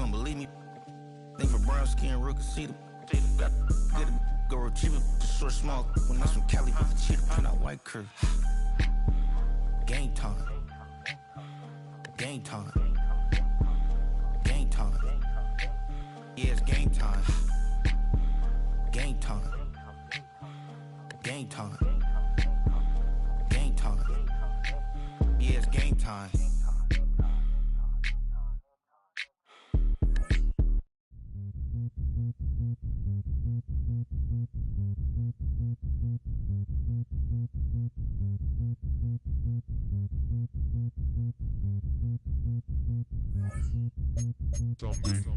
don't believe me. Think for brown skin, real can see them. Got did it, go real cheap, short, small. When that's from Cali, with the cheetah print out white curve. Game time. Game time. Game time. Yeah, it's game time. Game time. Game time. Game time. Yeah, it's game time. Zombie Nation.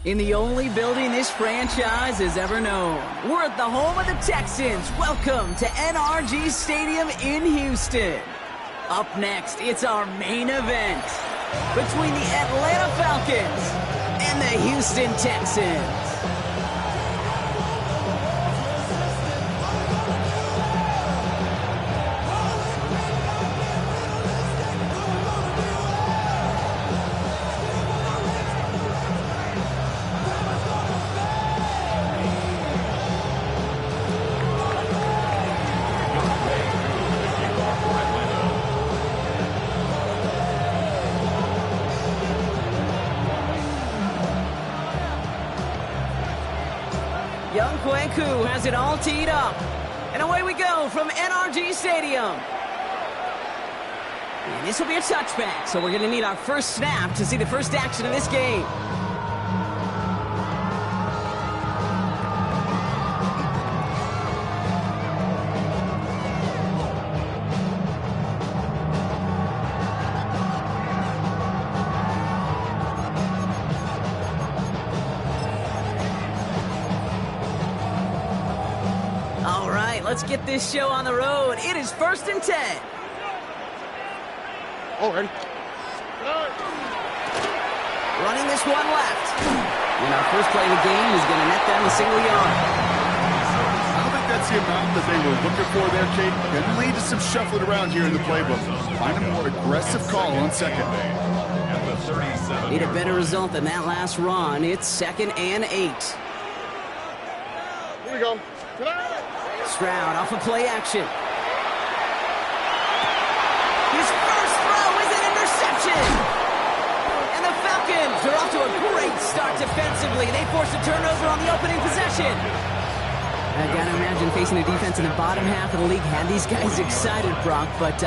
In the only building this franchise has ever known. We're at the home of the Texans. Welcome to NRG Stadium in Houston. Up next, it's our main event between the Atlanta Falcons and the Houston Texans. Young Kweku has it all teed up. And away we go from NRG Stadium. And this will be a touchback, so we're going to need our first snap to see the first action of this game. Let's get this show on the road. It is 1st and 10. Already. Running this one left. And our first play of the game is going to net them a single yard. I don't think that's the amount that they were looking for there, Kate. Can lead to some shuffling around here in the playbook. Find a more aggressive call on second. Need a better result than that last run. It's 2nd and 8. Here we go. Stroud off of play action. His first throw is an interception. And the Falcons are off to a great start defensively. They force a turnover on the opening possession. I gotta imagine facing a defense in the bottom half of the league had these guys excited, Brock, but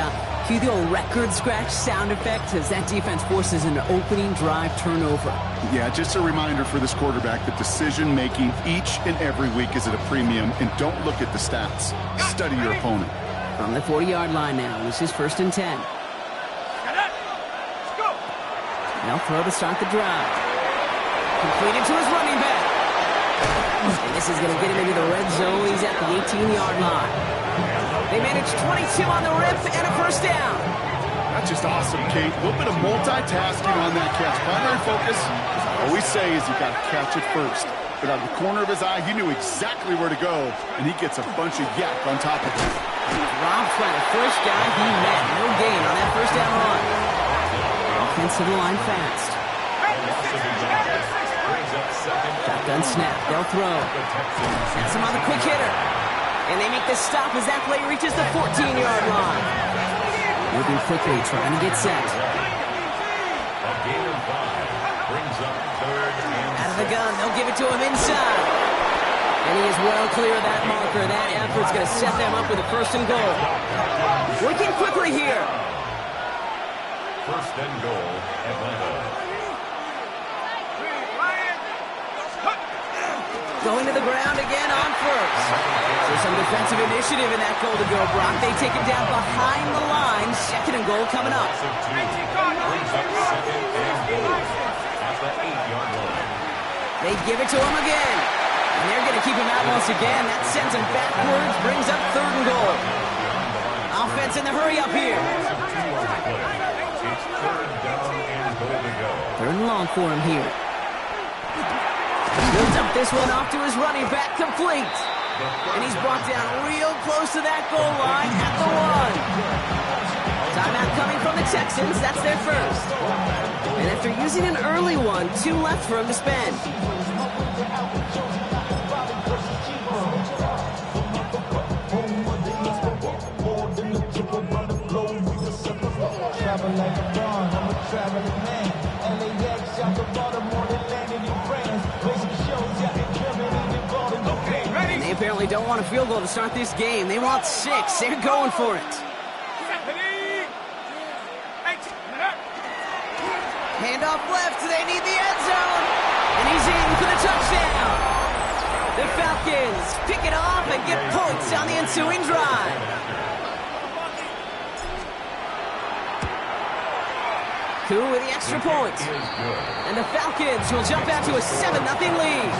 cue the old record scratch sound effect as that defense forces an opening drive turnover. Yeah, just a reminder for this quarterback that decision-making each and every week is at a premium, and don't look at the stats. Study your opponent. From the 40-yard line now, this is 1st and 10. They'll throw to start the drive. Completed to his running back. And this is going to get him into the red zone. He's at the 18-yard line. They managed 22 on the rip and a first down. That's just awesome, Kate. A little bit of multitasking on that catch. Primary focus, as I always say, is you got to catch it first. But out of the corner of his eye, he knew exactly where to go, and he gets a bunch of yak on top of it. Robbed by the first guy he met. No gain on that first down run. Offensive line fast. Shotgun snap. They'll throw. That's him on the quick hitter. And they make the stop as that play reaches the 14-yard line. Moving quickly, trying to get set. Out of the gun, they'll give it to him inside. And he is well clear of that marker. That effort's going to set them up with a 1st and goal. Working quickly here. 1st and goal, Atlanta. Going to the ground again on 1st. So some defensive initiative in that goal to go, Brock. They take it down behind the line. goal coming up. Brings up second and goal at the 8-yard line. They give it to him again. And they're going to keep him out once again. That sends him backwards, brings up 3rd and goal. Offense in the hurry up here. It's 3rd down and goal to go. 3rd and long for him here. Builds up this one off to his running back, complete. And he's brought down real close to that goal line at the 1. Timeout coming from the Texans. That's their first. And after using an early one, 2 left for him to spend. And they apparently don't want a field goal to start this game. They want 6. They're going for it. Handoff left. They need the end zone. And he's in for the touchdown. The Falcons pick it off and get points on the ensuing drive. Koo with the extra point. And the Falcons will jump out to a 7-0 lead.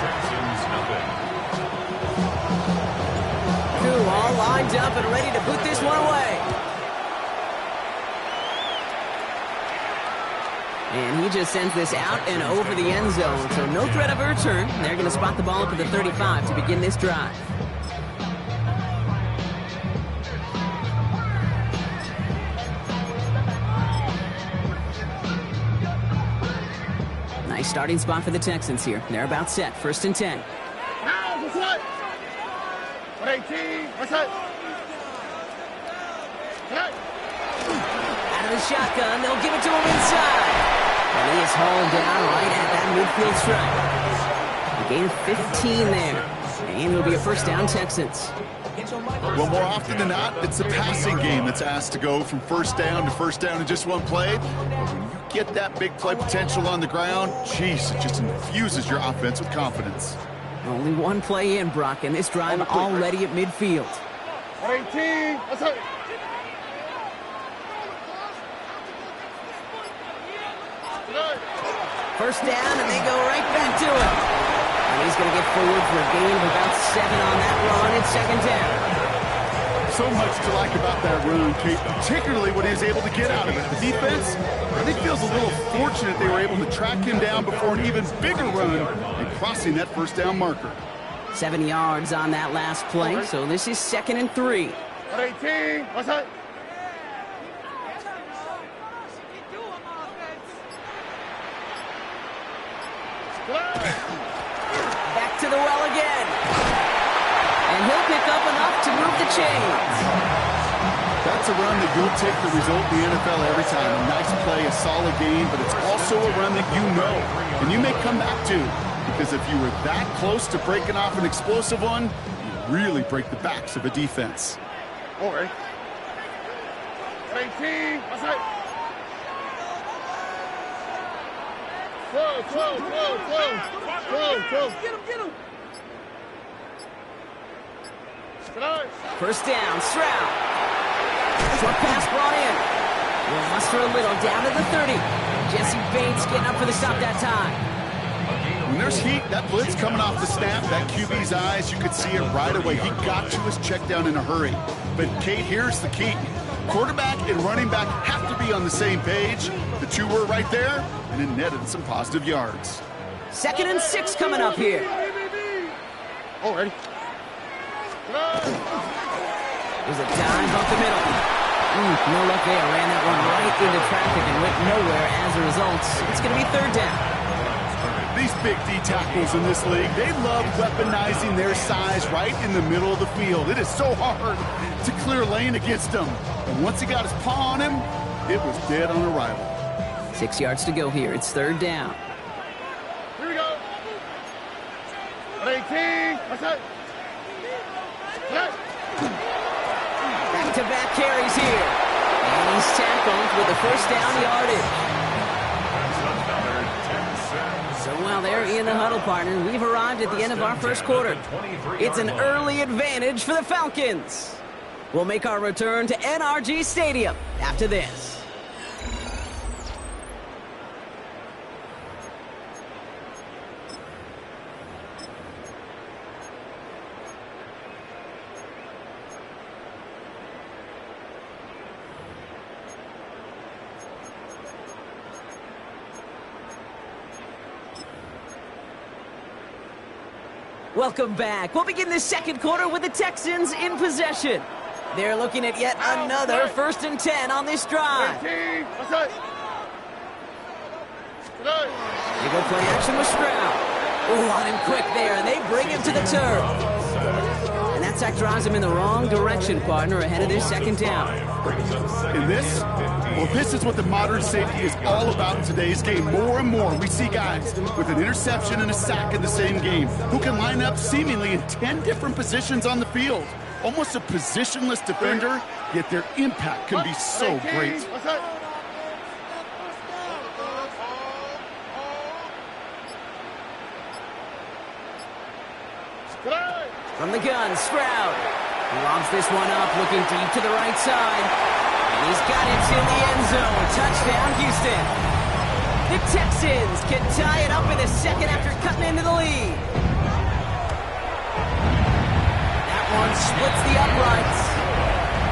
Texans nothing. Koo all lined up and ready to put this one away. And he just sends this out and over the end zone. So no threat of a return. They're going to spot the ball up at the 35 to begin this drive. Nice starting spot for the Texans here. They're about set. 1st and 10. Now, what's up? 118, what's up? Out of the shotgun, they'll give it to him inside. And he is hauled down right at that midfield stripe. A gain of 15 there. And it'll be a 1st down, Texans. Well, more often than not, it's a passing game that's asked to go from 1st down to 1st down in just one play. But when you get that big play potential on the ground, geez, it just infuses your offense with confidence. Only one play in, Brock, and this drive already at midfield. 118, what's up? First down, and they go right back to him. And he's going to get forward for a gain of about 7 on that run. It's 2nd down. So much to like about that run, Kate, particularly what he was able to get out of it. The defense, I think, feels a little fortunate they were able to track him down before an even bigger run and crossing that 1st down marker. 7 yards on that last play, so this is 2nd and 3. 118, what's up? Back to the well again. And he'll pick up enough to move the chains. That's a run that you'll take the result in the NFL every time. A nice play, a solid game, but it's also a run that you know and you may come back to. Because if you were that close to breaking off an explosive one, you really break the backs of a defense. All right. 18, what's up? Close. Get him. 1st down, Stroud. Short pass brought in. Will muster a little down to the 30. Jesse Bates getting up for the stop that time. When there's heat, that blitz coming off the snap, that QB's eyes, you could see it right away. He got to his check down in a hurry. But, Kate, here's the key. Quarterback and running back have to be on the same page. The two were right there, and it netted some positive yards. 2nd and 6 coming up here. All ready. There's a dime up the middle. No luck there. Ran that one right into traffic and went nowhere as a result. It's going to be 3rd down. These big D tackles in this league, they love weaponizing their size right in the middle of the field. It is so hard to clear lane against them. And once he got his paw on him, it was dead on arrival. 6 yards to go here. It's 3rd down. Here we go. 18. What's that? Back-to-back carries here. And he's tackled with the 1st down yardage. So while they're in the huddle, partner, we've arrived at the end of our 1st quarter. It's an early advantage for the Falcons. We'll make our return to NRG Stadium after this. Welcome back. We'll begin the second quarter with the Texans in possession. They're looking at yet another 1st and 10 on this drive. They go play action with Stroud. Ooh, on him quick there, and they bring him to the turf. And that sack drives him in the wrong direction, partner, ahead of this second down. And this is what the modern safety is all about in today's game. More and more, we see guys with an interception and a sack in the same game who can line up seemingly in 10 different positions on the field. Almost a positionless defender, yet their impact can be so great. From the gun, Stroud lobs this one up, looking deep to the right side. And he's got it to the end zone. Touchdown, Houston. The Texans can tie it up in a second after cutting into the lead. That one splits the uprights.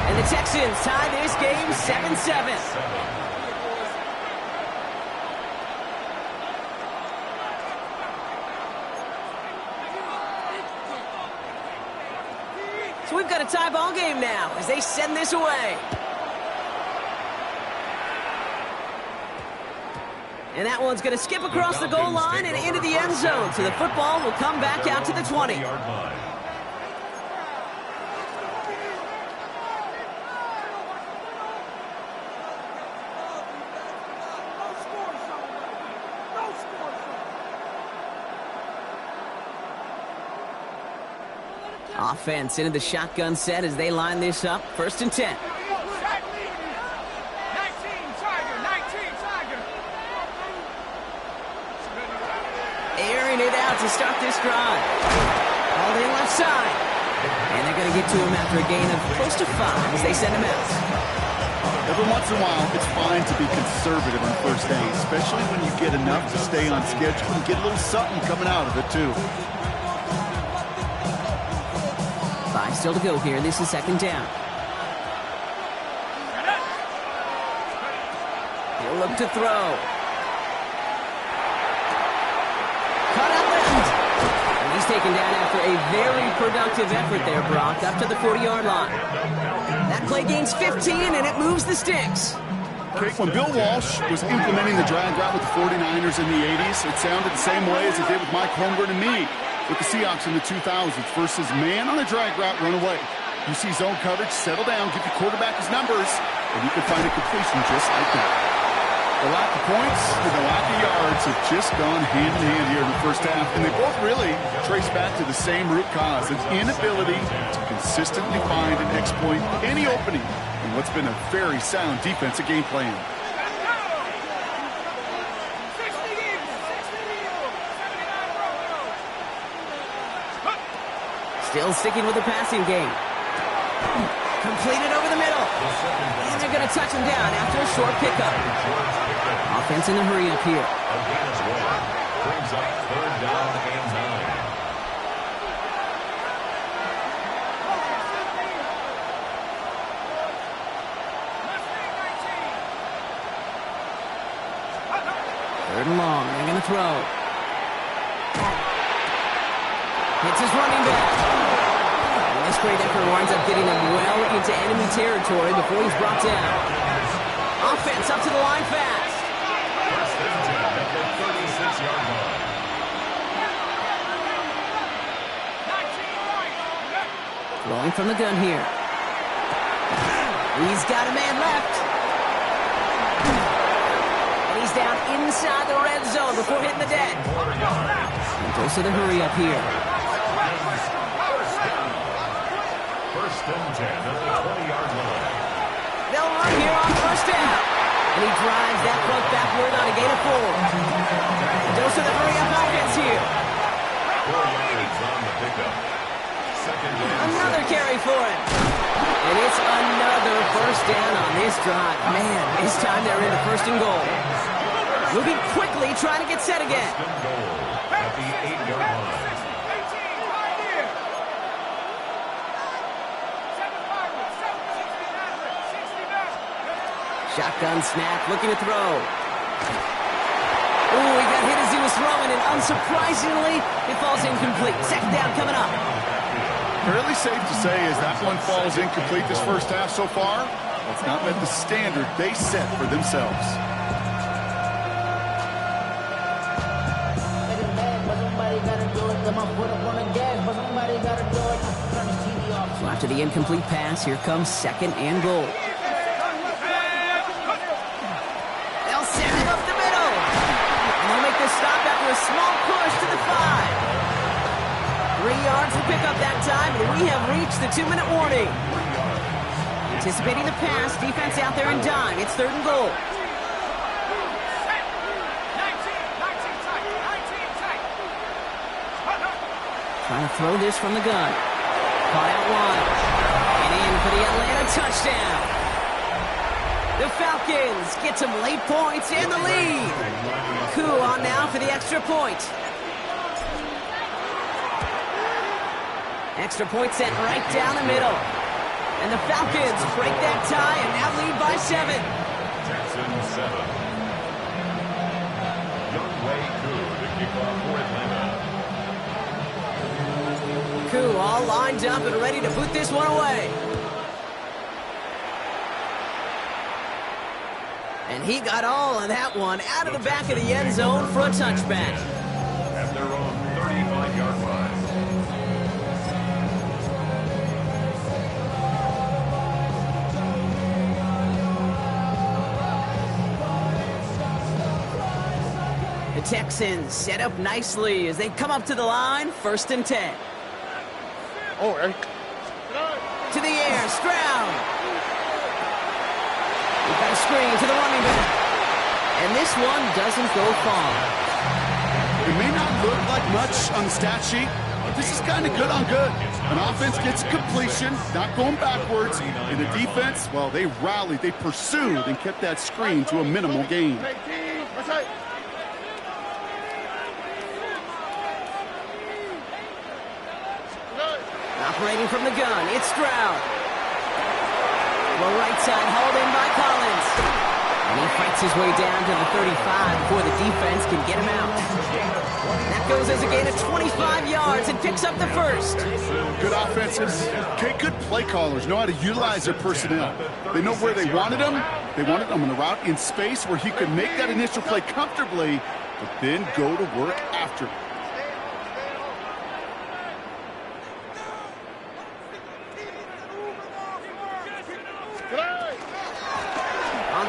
And the Texans tie this game 7-7. So we've got a tie ball game now as they send this away. And that one's going to skip across the goal line and into the end zone. So the football will come back out to the 20. Offense into the shotgun set as they line this up. 1st and 10. Airing it out to start this drive. All in left side. And they're going to get to him after a gain of close to 5 as they send him out. Every once in a while, it's fine to be conservative on first day, especially when you get enough to stay on schedule and get a little something coming out of it, too. 5 still to go here. This is 2nd down. He'll look to throw. Cut out left. And he's taken down after a very productive effort there, Brock, up to the 40-yard line. That play gains 15, and it moves the sticks. When Bill Walsh was implementing the drag route with the 49ers in the 80s, it sounded the same way as it did with Mike Holmgren and me with the Seahawks in the 2000s versus man on a drag route, run away. You see zone coverage, settle down, give your quarterback his numbers, and you can find a completion just like that. The lack of points and the lack of yards have just gone hand in hand here in the first half, and they both really trace back to the same root cause, an inability to consistently find and exploit any opening in what's been a very sound defensive game plan. Still sticking with the passing game. Completed over the middle. And they're going to touch him down after a short pickup. Offense in the hurry up here. Brings up 3rd down and 9. Third and long. They're going to throw. Hits his running back. And this great effort winds up getting him well into enemy territory before he's brought down. Offense up to the line fast. 1st and 10 at the 36-yard line. Throwing from the gun here. He's got a man left. And he's down inside the red zone before hitting the deck. And goes to the hurry up here. 1st and 10 at the 20-yard line. They'll run here on 1st down. And he drives that puck backward on a gain of 4. Goes to the hurry up offense here. 4 yards on the pickup. Another carry for him. And it's another first down on this drive. Man, this time they're in the first and goal. Moving quickly, trying to get set again. At the 8-yard line. Shotgun snap, looking to throw. Ooh, he got hit as he was throwing, and unsurprisingly, it falls incomplete. Second down coming up. Fairly safe to say as that one falls incomplete this first half so far, it's not met the standard they set for themselves. So after the incomplete pass, here comes second and goal. They'll send it up the middle. And they'll make the stop after a small push to the 5. 3 yards to pick up that time, and we have reached the 2-minute warning. Anticipating the pass, defense out there in dime. It's third and goal. Trying to throw this from the gun. Caught out wide. And in for the Atlanta touchdown. The Falcons get some late points and the lead. Koo on now for the extra point. Extra point sent right down the middle. And the Falcons break that tie and now lead by 7. Jackson 7. Younghoe Koo to kick off for Atlanta. Koo all lined up and ready to boot this one away. And he got all of that one out of the back of the end zone for a touchback. At their own 35-yard line. The Texans set up nicely as they come up to the line, 1st and 10. Oh, Eric. To the air, Stroud. We've got a screen to the running back. And this one doesn't go far. It may not look like much on the stat sheet, but this is kind of good on good. An offense gets completion, not going backwards. And the defense, well, they rallied, they pursued, and kept that screen to a minimal gain. Operating from the gun, it's Stroud. The right side hauled in by Collins. And he fights his way down to the 35 before the defense can get him out. That goes as a gain of 25 yards and picks up the first. Good offenses. Okay, good play callers know how to utilize their personnel. They know where they wanted them. They wanted them on the route in space where he could make that initial play comfortably, but then go to work after.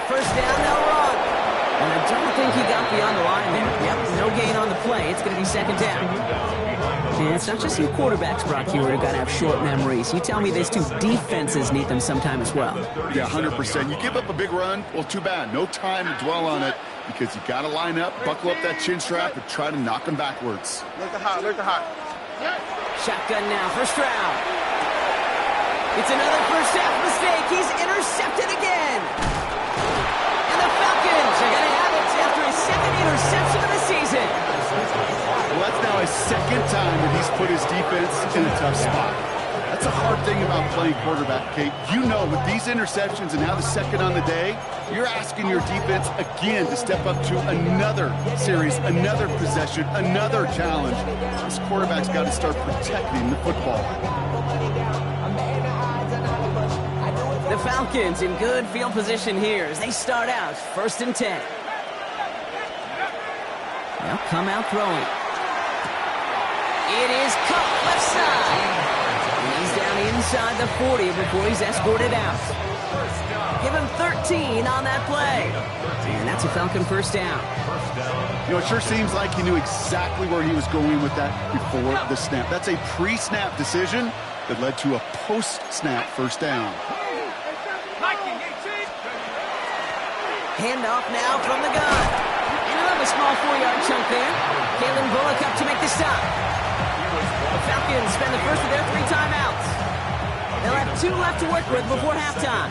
First down, they'll run. And I don't think he got beyond the line there. Yep, no gain on the play. It's going to be second down. And it's not just you quarterbacks, Brock Huard, who got to have short memories. You tell me these two defenses need them sometime as well. Yeah, 100%. You give up a big run, well, too bad. No time to dwell on it because you got to line up, buckle up that chin strap, and try to knock them backwards. Look at hot. Shotgun now for Stroud. It's another first half mistake. He's intercepted again. And the Falcons are going to have it after his second interception of the season. Well, that's now his second time that he's put his defense in a tough spot. That's a hard thing about playing quarterback, Kate. You know, with these interceptions and now the second on the day, you're asking your defense again to step up to another series, another possession, another challenge. This quarterback's got to start protecting the football. The Falcons in good field position here as they start out 1st and 10. They'll come out throwing. It is caught left side. And he's down inside the 40 before he's escorted out. Give him 13 on that play. And that's a Falcon first down. You know, it sure seems like he knew exactly where he was going with that before the snap. That's a pre-snap decision that led to a post-snap first down. Handoff now from the gun. And another small 4-yard chunk there. Kalen Bullock up to make the stop. The Falcons spend the first of their 3 timeouts. They'll have 2 left to work with before halftime.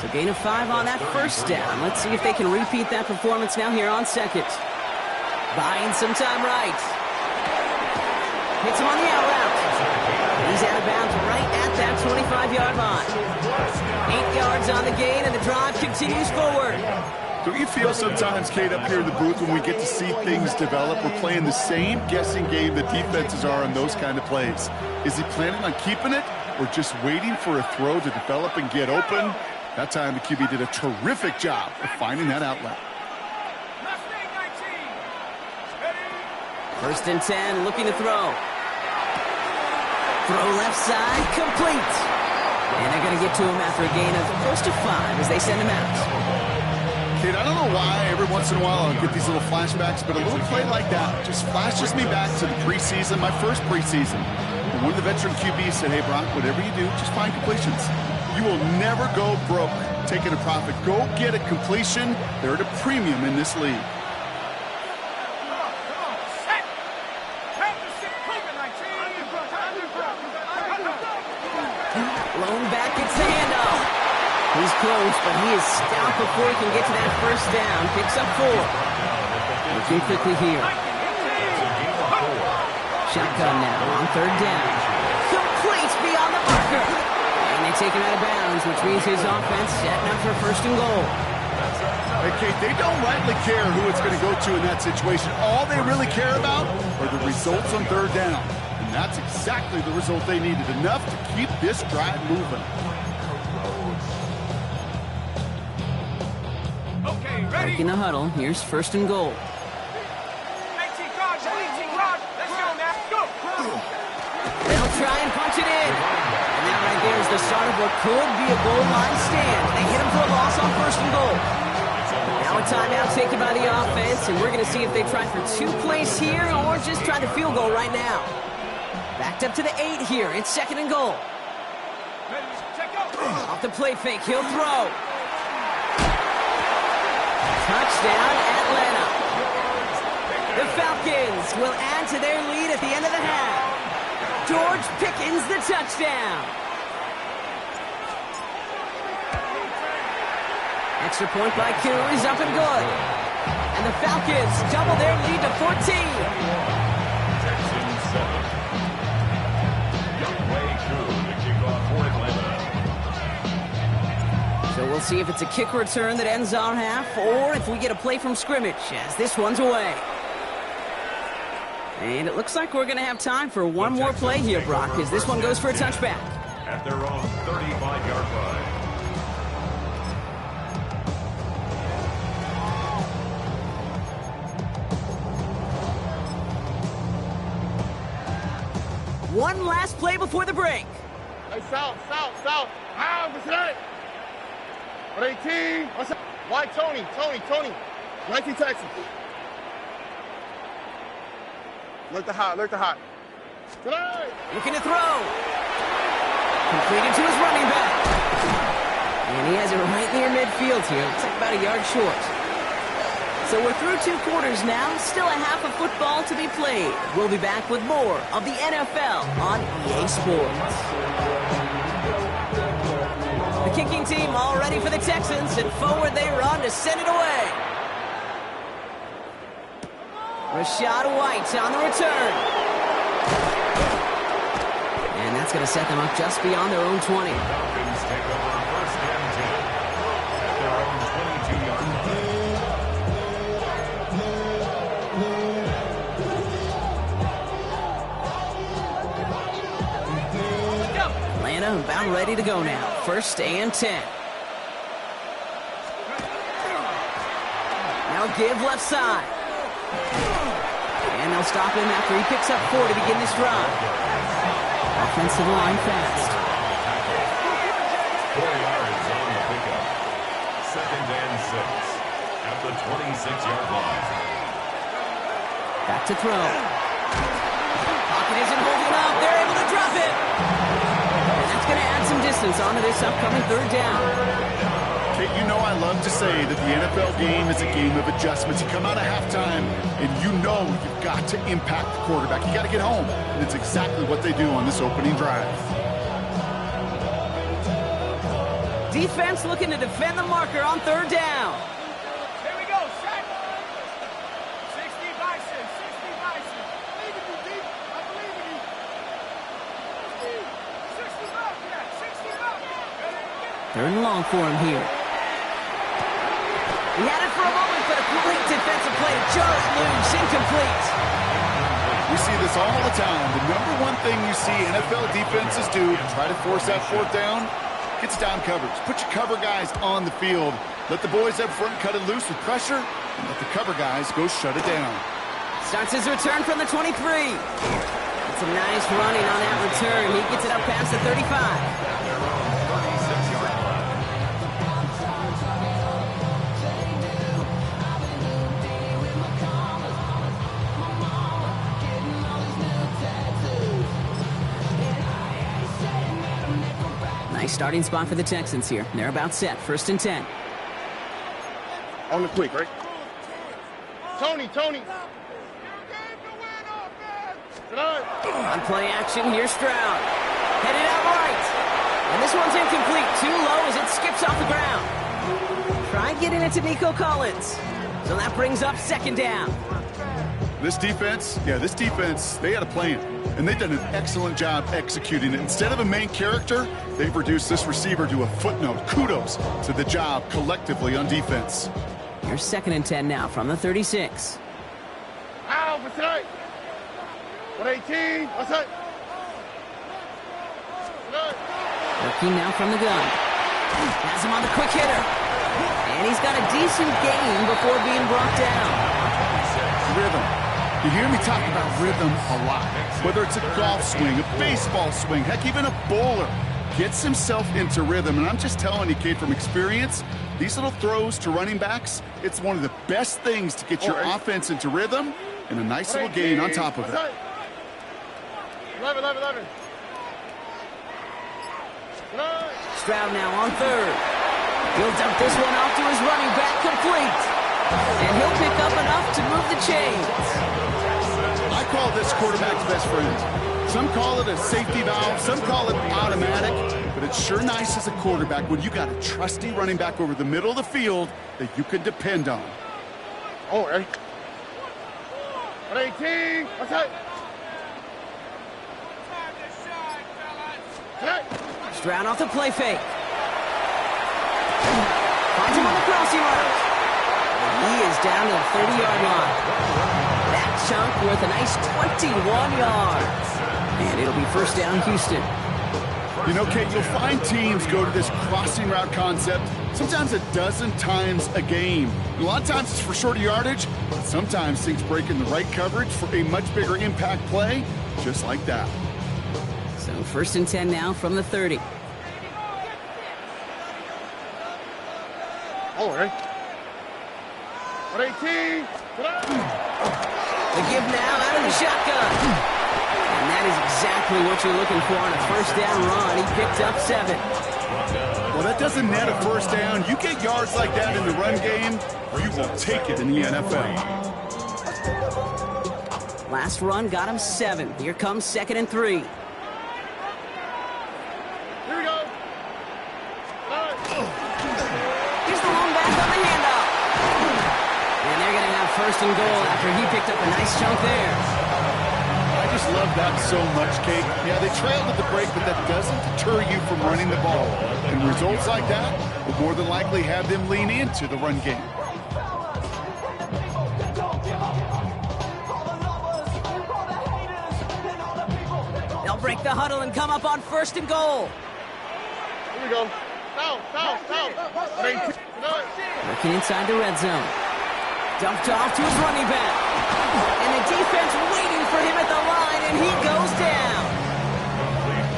So gain of 5 on that first down. Let's see if they can repeat that performance now here on second. Buying some time right. Hits him on the out route. He's out of bounds right at that 25-yard line. 8 yards on the gain, and the drive continues forward. Don't you feel sometimes, Kate, up here in the booth when we get to see things develop, we're playing the same guessing game that defenses are on those kind of plays? Is he planning on keeping it or just waiting for a throw to develop and get open? That time the QB did a terrific job of finding that outlet. First and 10, looking to throw. Throw left side, complete. And they're going to get to him after a gain of close to 5 as they send him out. Kid, I don't know why every once in a while I'll get these little flashbacks, but a little play like that just flashes me back to the preseason, my first preseason. And one of the veteran QBs said, hey, Brock, whatever you do, just find completions. You will never go broke taking a profit. Go get a completion. They're at a premium in this league. Blown back, it's the handoff. He's close, but he is stopped before he can get to that first down. Picks up 4. Looking quickly here. Shotgun now on 3rd down. Complete beyond the marker. And they take him out of bounds, which means his offense setting up for 1st and goal. Hey, Kate, they don't rightly care who it's going to go to in that situation. All they really care about are the results on 3rd down. And that's exactly the result they needed, enough to keep this drive moving. Okay, ready? Breaking the huddle, here's 1st and goal. 18 guard, let's go now, go! They'll try and punch it in. And that right there is the start of what could be a goal line stand. They hit him for a loss on 1st and goal. Now a timeout taken by the offense, and we're going to see if they try for 2 plays here or just try the field goal right now. Backed up to the 8 here. It's 2nd and goal. Off the play fake, he'll throw. Touchdown, Atlanta. The Falcons will add to their lead at the end of the half. George Pickens, the touchdown. Extra point by Q is up and good. And the Falcons double their lead to 14. So we'll see if it's a kick return that ends our half or if we get a play from scrimmage as this one's away. And it looks like we're going to have time for one more play here, Brock, as this one goes for a touchback. At their own 35-yard line. One last play before the break. Hey, south. What's that? 18. What's up? Why Tony? 19 Texas. Look the hot. Tonight. Looking to throw. Completed to his running back. And he has it right near midfield here. Looks like about a yard short. So we're through 2 quarters now. Still a half of football to be played. We'll be back with more of the NFL on EA Sports. The kicking team all ready for the Texans, and forward they run to send it away. Rachaad White on the return. And that's going to set them up just beyond their own 20. Falcons take over 1st and 10 at their own 22-yard line. Atlanta about ready to go now. 1st and 10. Now give left side. And they'll stop him after he picks up 4 to begin this drive. Offensive line fast. 4 yards on the pickup. 2nd and 6 at the 26-yard line. Back to throw. Pocket isn't holding up. They're able to drop it. And that's going to add some distance onto this upcoming 3rd down. Kate, you know I love love to say that the NFL game is a game of adjustments. You come out of halftime, and you know you've got to impact the quarterback. You got to get home, and it's exactly what they do on this opening drive. Defense looking to defend the marker on third down. Here we go, set. 60 Bison, 60 Bison. I believe in you, Deep. I believe in you. 60 up, yeah, 60 up. Third and long for him here. He had it for a moment, but a great defensive play to jar it loose, incomplete. We see this all the time. The number one thing you see NFL defenses do to try to force that fourth down, it's down coverage. Put your cover guys on the field. Let the boys up front cut it loose with pressure, and let the cover guys go shut it down. Starts his return from the 23. It's a nice running on that return. He gets it up past the 35. Nice starting spot for the Texans here. They're about set. 1st and 10. On the quick, right? Tony. On play action, here's Stroud. Headed out right. And this one's incomplete. Too low as it skips off the ground. Try getting it to Nico Collins. So that brings up 2nd down. This defense, they had a plan, and they've done an excellent job executing it. Instead of a main character, they've reduced this receiver to a footnote. Kudos to the job collectively on defense. Here's 2nd and 10 now from the 36. Ow, what's that? 118, what's that? Working now from the gun. Has him on the quick hitter. And he's got a decent gain before being brought down. Rhythm. You hear me talk about rhythm a lot. Whether it's a golf swing, a baseball swing, heck, even a bowler gets himself into rhythm. And I'm just telling you, Kate, from experience, these little throws to running backs, it's one of the best things to get your offense into rhythm and a nice little gain on top of it. 11. Stroud now on 3rd. He'll dump this one off to his running back, complete. And he'll pick up enough to move the chains. I call this quarterback's best friend. Some call it a safety valve, some call it automatic, but it's sure nice as a quarterback when you got a trusty running back over the middle of the field that you can depend on. Oh, ready? 118, what's that? Stroud off the play fake. Finds him on the crossing route. He is down to the 30-yard line. That chunk worth a nice 21 yards. And it'll be 1st down, Houston. You know, Kate, you'll find teams go to this crossing route concept sometimes a dozen times a game. And a lot of times it's for shorter yardage, but sometimes things break in the right coverage for a much bigger impact play, just like that. So 1st and 10 now from the 30. Oh, ready? 118. The give now out of the shotgun. And that is exactly what you're looking for on a 1st down run. He picked up 7. Well, that doesn't net a 1st down. You get yards like that in the run game, you will take it in the NFL. Last run got him 7. Here comes 2nd and 3. Here we go. Here's the long back on the handoff. And they're going to have 1st and goal after he picked up a nice chunk there. I just love that so much, Kate. Yeah, they trailed at the break, but that doesn't deter you from running the ball. And results like that will more than likely have them lean into the run game. They'll break the huddle and come up on 1st and goal. Here we go. Foul. Working inside the red zone. Dumped off to his running back. And the defense waiting for him at the line, and he goes down.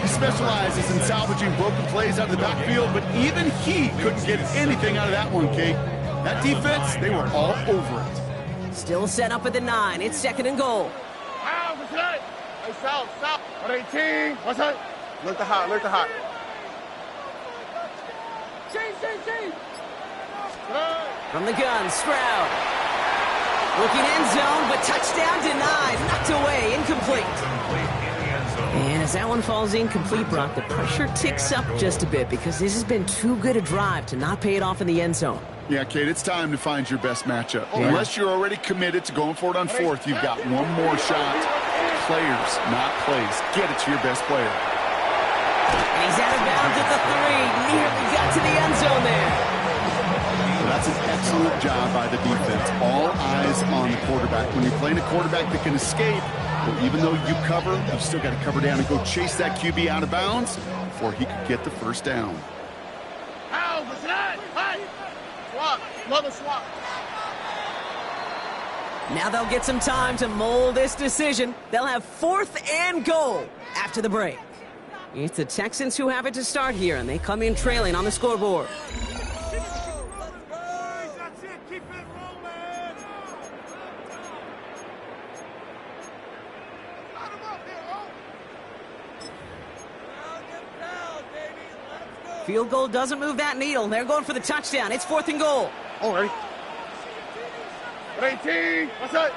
He specializes in salvaging broken plays out of the backfield, but even he couldn't get anything out of that one, Kate. That defense, they were all over it. Still set up at the 9. It's 2nd and goal. Foul, what's that? Hey, foul. 118, what's that? Look the hot. From the gun, Stroud. Looking end zone, but touchdown denied. Knocked away, incomplete. And as that one falls incomplete, Brock, the pressure ticks up just a bit because this has been too good a drive to not pay it off in the end zone. Yeah, Kate, it's time to find your best matchup. Yeah. Unless you're already committed to going for it on fourth, you've got one more shot. Players, not plays. Get it to your best player. And he's out of bounds at the 3. Nearly got to the end zone there. Well, that's an excellent job by the defense. All eyes on the quarterback. When you're playing a quarterback that can escape, well, even though you cover, you've still got to cover down and go chase that QB out of bounds before he could get the first down. How was that? Hey! Swap. Love a swap. Now they'll get some time to mold this decision. They'll have 4th and goal after the break. It's the Texans who have it to start here, and they come in trailing on the scoreboard. That's it. Keep it rolling. Line 'em up here, oh. Field goal doesn't move that needle. They're going for the touchdown. It's 4th and goal. Oh, ready? 18. What's that?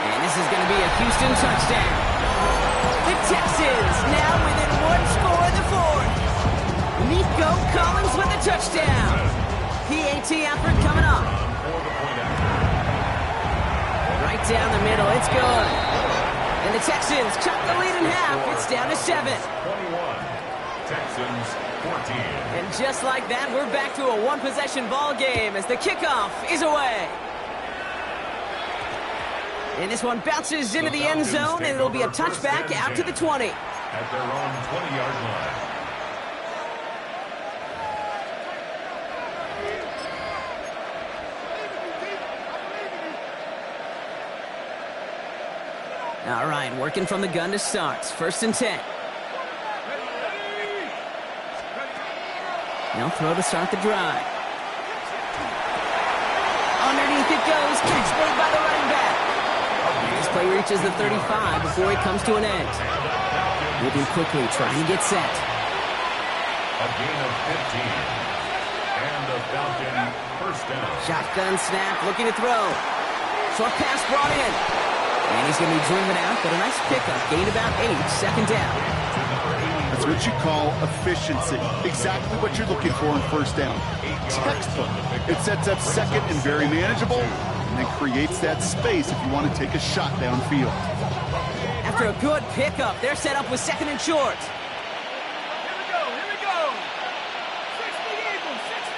And this is going to be a Houston touchdown. The Texans now within 1 score in the 4th. Nico Collins with a touchdown. PAT effort coming up. Right down the middle. It's good. And the Texans cut the lead in half. It's down to 7. 21. Texans 14. And just like that, we're back to a one-possession ball game as the kickoff is away. And this one bounces into the end zone, and it'll be a touchback out to the 20. At their own 20-yard line. All right, working from the gun to start. 1st and 10. They'll throw to start the drive. Underneath it goes. Catch made by the running back. This play reaches the 35 before it comes to an end. Moving quickly, trying to get set. A gain of 15. And the Falcon first down. Shotgun snap, looking to throw. Short pass brought in. And he's going to be driven out, but a nice pickup. Gain about 8, 2nd down. That's what you call efficiency. Exactly what you're looking for in 1st down. Textbook. It sets up 2nd and very manageable, and then creates that space if you want to take a shot downfield. After a good pickup, they're set up with 2nd and short. Here we go. 60 Eagles. 60.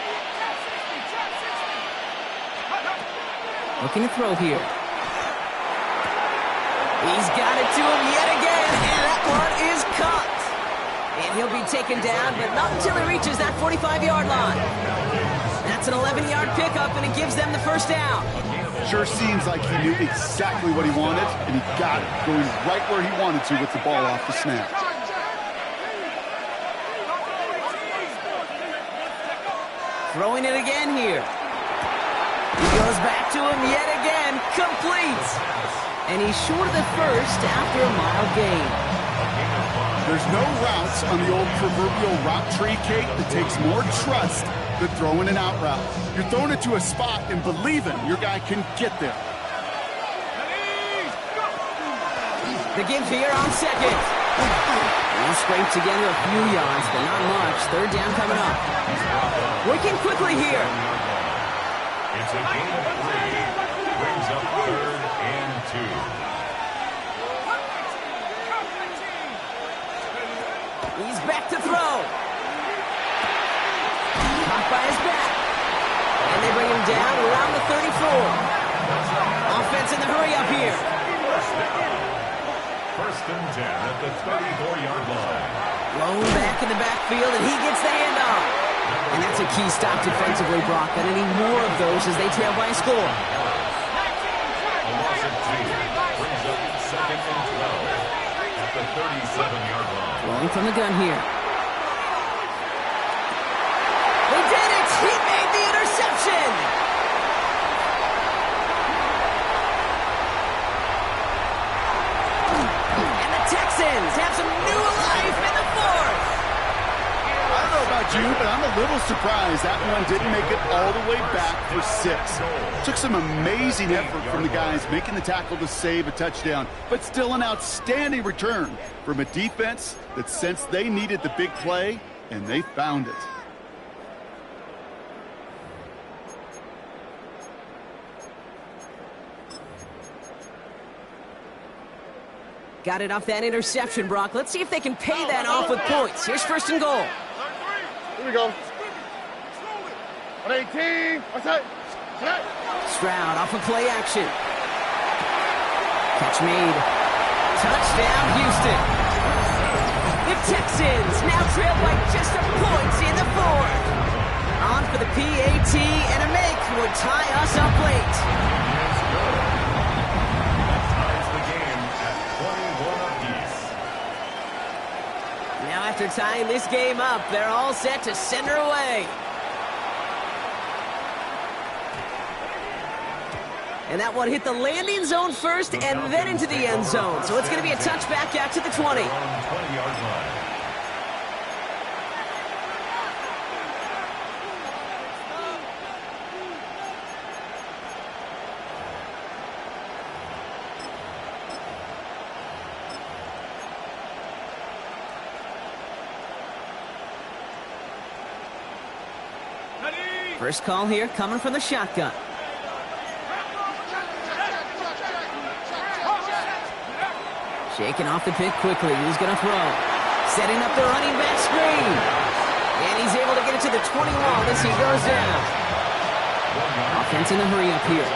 Trap 60. Looking to throw here. He's got it to him yet again, and that one is caught. And he'll be taken down, but not until he reaches that 45-yard line. That's an 11-yard pickup, and it gives them the first down. Sure seems like he knew exactly what he wanted, and he got it, going right where he wanted to with the ball off the snap. Throwing it again here. He goes back to him yet again, complete. And he's short of the first after a mile gain. There's no routes on the old proverbial route tree, Kate, that takes more trust than throwing an out route. You're throwing it to a spot and believing your guy can get there. The give here on 2nd. He'll scrape together a few yards, but not much. 3rd down coming up. Working quickly here. It's a gain of 3. Brings up 3rd and 2. He's back to throw. Caught by his back. And they bring him down around the 34. Offense in the hurry up here. 1st and 10 at the 34-yard line. Blown back in the backfield, and he gets the handoff. And that's a key stop defensively, Brock. And any more of those as they trail by a score. A loss of 2. Brings up 2nd and 12 at the 37-yard line. Rolling from the gun here. They did it! He made the interception! And the Texans have some too, but I'm a little surprised that one didn't make it all the way back for 6. Took some amazing effort from the guys making the tackle to save a touchdown, but still an outstanding return from a defense that sensed they needed the big play, and they found it. Got it off that interception, Brock. Let's see if they can pay that off with points. Here's first and goal. Here we go. 118. What's that? Stroud off of play action. Catch made. Touchdown, Houston. The Texans now trail by just a point in the 4th. On for the PAT, and a make would tie us up late. Now after tying this game up, they're all set to send her away. And that one hit the landing zone first and then into the end zone. So it's going to be a touchback out to the 20. 20-yard line. First call here coming from the shotgun. Shaking off the pick quickly. He's going to throw. Setting up the running back screen. And he's able to get it to the 21 as he goes down. Offense in the hurry up here.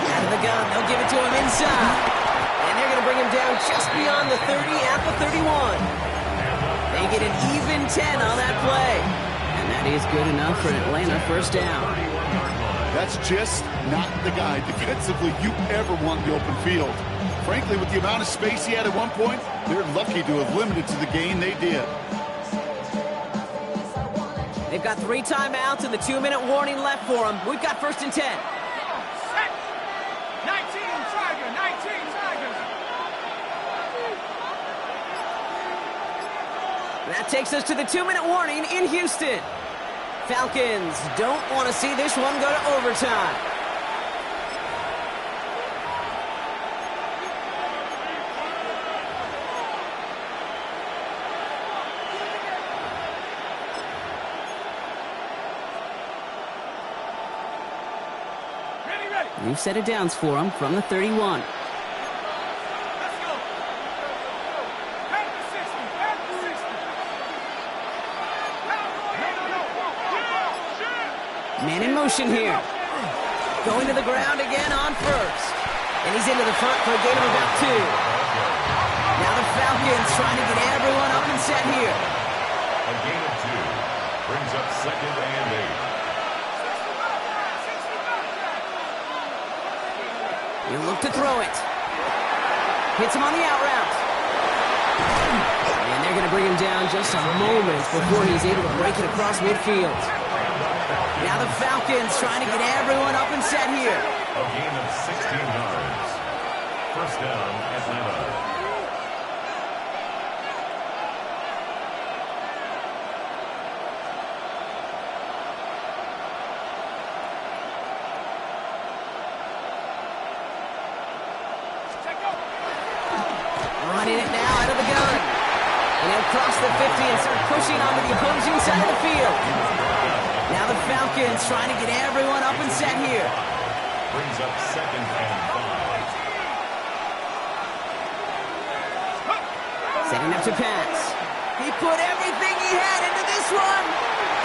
Out of the gun. They'll give it to him inside. And they're going to bring him down just beyond the 30 at the 31. They get an even 10 on that play. And that is good enough for an Atlanta first down. That's just not the guy defensively you ever want in the open field. Frankly, with the amount of space he had at one point, they're lucky to have limited to the gain they did. They've got 3 timeouts and the 2-minute warning left for them. We've got first and 10. 19 Tigers, 19 Tigers. That takes us to the 2-minute warning in Houston. Falcons don't want to see this one go to overtime. Ready. New set of downs for them from the 31. Let's go. Back to 60, back to 60. Man in motion here. Going to the ground again on first. And he's into the front for a gain of about 2. Now the Falcons trying to get everyone up and set here. A gain of 2 brings up 2nd and 8. You look to throw it. Hits him on the out route. And they're going to bring him down just a moment before he's able to break it across midfield. Now the Falcons trying to get everyone up and set here. A gain of 16 yards. First down, Atlanta. Running it now out of the gun. And he'll cross the 50 and start pushing onto the opposing side of the field. Now the Falcons trying to get everyone up and set here. Brings up 2nd and 5. Setting up to pass. He put everything he had into this one.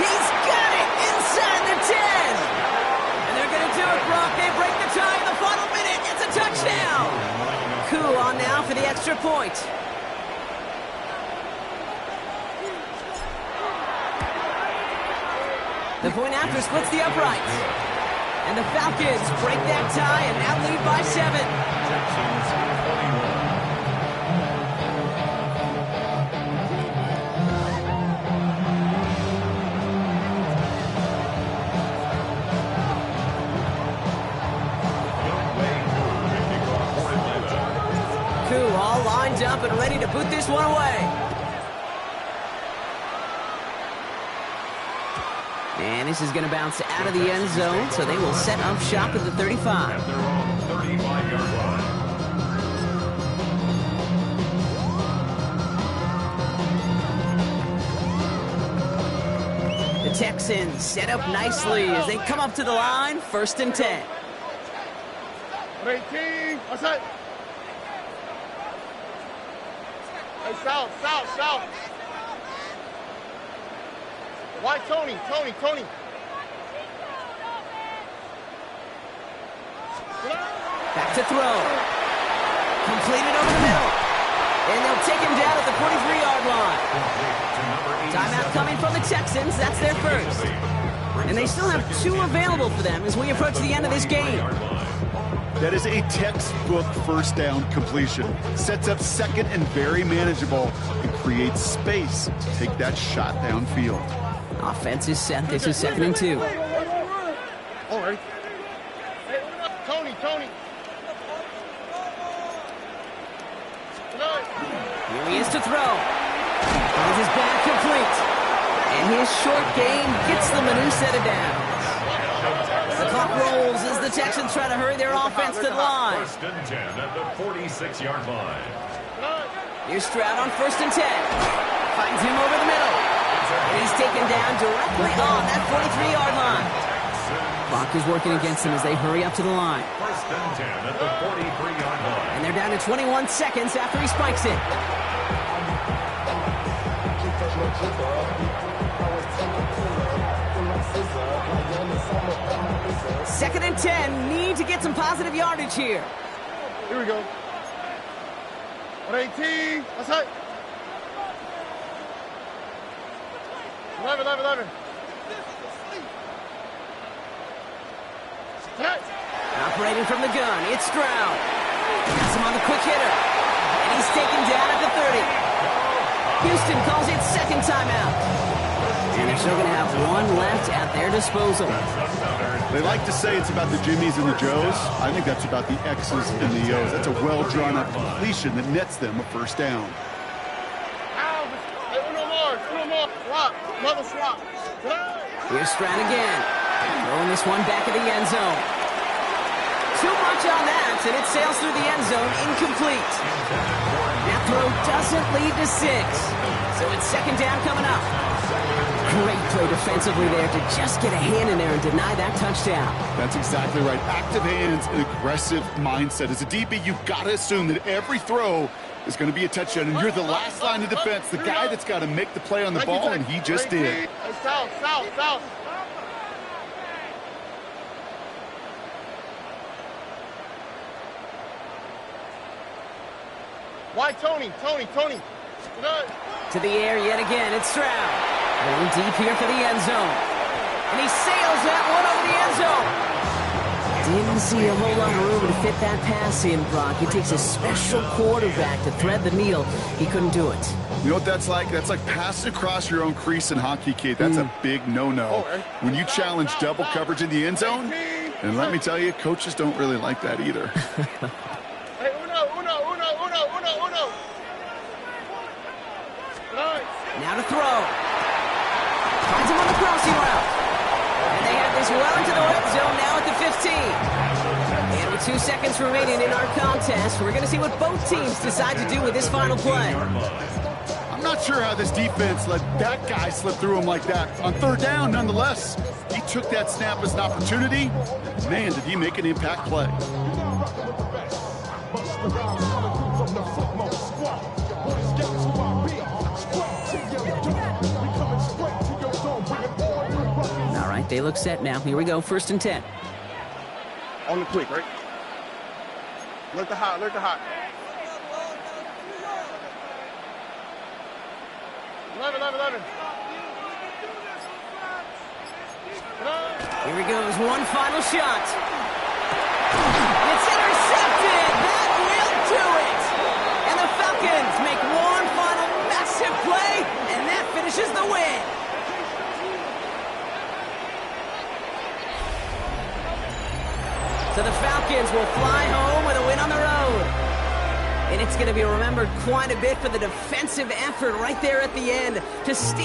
He's got it inside the 10. And they're going to do it, Brock. They break the tie in the final minute. It's a touchdown. Koo on now for the extra point. The point after splits the uprights. And the Falcons break that tie and now lead by 7. Texans 21. Koo all lined up and ready to boot this one away. And this is going to bounce out of the end zone, so they will set up shop at the 35. At their own 35-yard line. The Texans set up nicely as they come up to the line, 1st and 10. 18. What's that? Hey, south. Why Tony? Back to throw. Completed over the middle. And they'll take him down at the 43-yard line. Timeout coming from the Texans. That's their first. And they still have 2 available for them as we approach the end of this game. That is a textbook first down completion. Sets up second and very manageable and creates space to take that shot downfield. Offense is set. This is 2nd and 2. All right. Tony. Here he is to throw. Finds his back complete. And his short game gets them a new set of downs. The clock rolls as the Texans try to hurry their offense to the line. 1st and 10 at the 46-yard line. Here's Stroud on 1st and 10. Finds him over the middle. And he's taken down directly on that 43-yard line. Clock is working against them as they hurry up to the line. 1st and 10 at the 43-yard line. And they're down to 21 seconds after he spikes it. Second and 10. Need to get some positive yardage here. Here we go. 118. What's that? 11. Operating from the gun, it's Stroud. Has him on the quick hitter. And he's taken down at the 30. Houston calls it second timeout. And they're still going to have 1 left at their disposal. They like to say it's about the Jimmies and the Joes. I think that's about the X's and the O's. That's a well-drawn-up completion that nets them a first down. Uno more. Swap. Another swap. Here's Stroud again. Throwing this one back at the end zone. Too much on that, and it sails through the end zone, incomplete. That throw doesn't lead to 6. So it's second down coming up. Great play defensively there to just get a hand in there and deny that touchdown. That's exactly right. Active hands and aggressive mindset. As a DB, you've got to assume that every throw is going to be a touchdown, and you're the last line of defense, the guy that's got to make the play on the ball, and he just did. South. Why Tony? To the air yet again, it's Stroud. Going deep here for the end zone. And he sails that one over the end zone. Didn't see a whole lot of room to fit that pass in, Brock. It takes a special quarterback to thread the needle. He couldn't do it. You know what that's like? That's like passing across your own crease in hockey, Kate. That's a big no-no. When you challenge double coverage in the end zone, and let me tell you, coaches don't really like that either. Hey, uno. Now to throw. Finds him on the crossing route. And they have this well into the red zone now at the 15. And with 2 seconds remaining in our contest, we're going to see what both teams decide to do with this final play. I'm not sure how this defense let that guy slip through him like that. On 3rd down, nonetheless, he took that snap as an opportunity. Man, did he make an impact play. All right, they look set now. Here we go, 1st and 10. On the quick, right? Look the hot. 11. Here he goes, one final shot. It's intercepted. That will do it. And the Falcons make one final massive play, and that finishes the win. So the Falcons will fly home with a win on the road. And it's going to be remembered quite a bit for the defensive effort right there at the end to steal